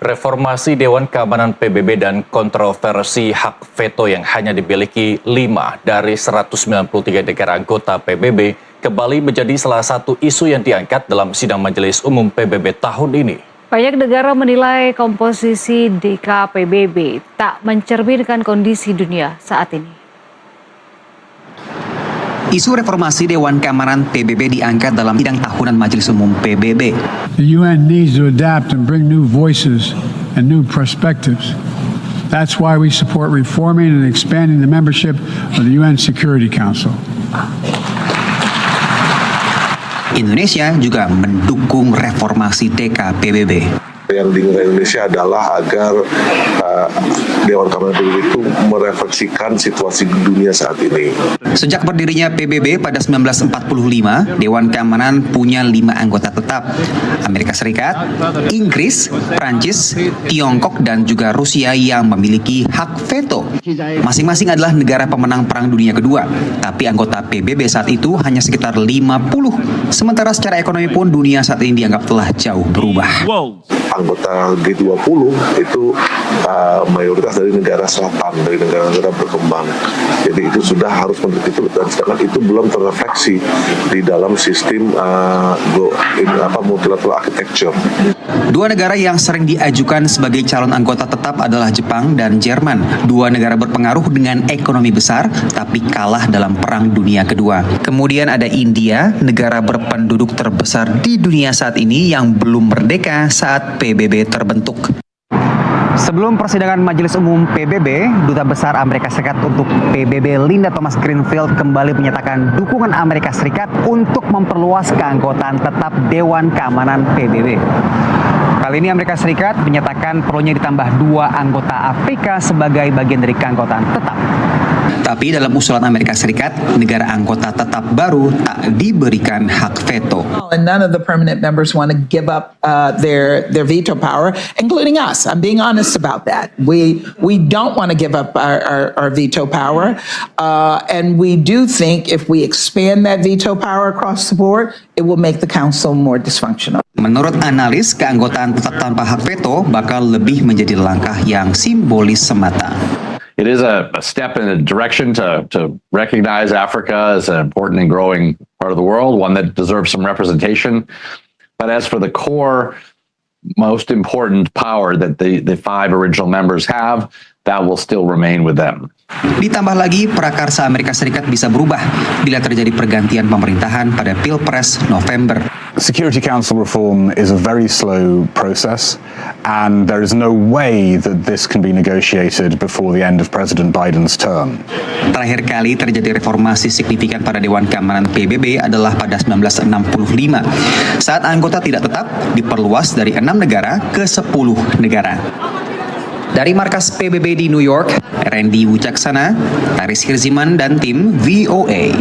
Reformasi Dewan Keamanan PBB dan kontroversi hak veto yang hanya dimiliki 5 dari 193 negara anggota PBB kembali menjadi salah satu isu yang diangkat dalam sidang Majelis Umum PBB tahun ini. Banyak negara menilai komposisi DKPBB tak mencerminkan kondisi dunia saat ini. Isu reformasi Dewan Keamanan PBB diangkat dalam sidang tahunan Majelis Umum PBB. The UN needs to adapt and bring new voices and new perspectives. That's why we support reforming and expanding the membership of the UN Security Council. Indonesia juga mendukung reformasi DKPBB. Yang diinginkan Indonesia adalah agar Dewan Keamanan PBB itu merefleksikan situasi dunia saat ini. Sejak berdirinya PBB pada 1945, Dewan Keamanan punya 5 anggota tetap. Amerika Serikat, Inggris, Prancis, Tiongkok, dan juga Rusia yang memiliki hak veto. Masing-masing adalah negara pemenang Perang Dunia Kedua, tapi anggota PBB saat itu hanya sekitar 50. Sementara secara ekonomi pun dunia saat ini dianggap telah jauh berubah. Anggota G20 itu mayoritas dari negara selatan, dari negara-negara berkembang. Jadi itu sudah harus itu, dan sedangkan itu belum terrefleksi di dalam sistem multilateral architecture. 2 negara yang sering diajukan sebagai calon anggota tetap adalah Jepang dan Jerman. 2 negara berpengaruh dengan ekonomi besar, tapi kalah dalam Perang Dunia Kedua. Kemudian ada India, negara berpenduduk terbesar di dunia saat ini yang belum merdeka saat PBB terbentuk. Sebelum persidangan Majelis Umum PBB, Duta Besar Amerika Serikat untuk PBB Linda Thomas-Greenfield kembali menyatakan dukungan Amerika Serikat untuk memperluas keanggotaan tetap Dewan Keamanan PBB. Kali ini Amerika Serikat menyatakan perlunya ditambah 2 anggota Afrika sebagai bagian dari keanggotaan tetap. Tapi dalam usulan Amerika Serikat, negara anggota tetap baru tak diberikan hak veto. And none of the permanent members want to give up their veto power, including us. I'm being honest about that. We don't want to give up our veto power, and we do think if we expand that veto power across the board, it will make the council more dysfunctional. Menurut analis, keanggotaan tetap tanpa hak veto bakal lebih menjadi langkah yang simbolis semata. It is a step in a direction to recognize Africa as an important and growing part of the world, one that deserves some representation. But as for the core, most important power that the 5 original members have, that will still remain with them. Ditambah lagi, prakarsa Amerika Serikat bisa berubah bila terjadi pergantian pemerintahan pada Pilpres November. Security Council reform is a very slow process, and there is no way that this can be negotiated before the end of President Biden's term. Terakhir kali terjadi reformasi signifikan pada Dewan Keamanan PBB adalah pada 1965, saat anggota tidak tetap diperluas dari 6 negara ke 10 negara. Dari markas PBB di New York, Randy Wujaksana, Taris Hirziman, dan tim VOA.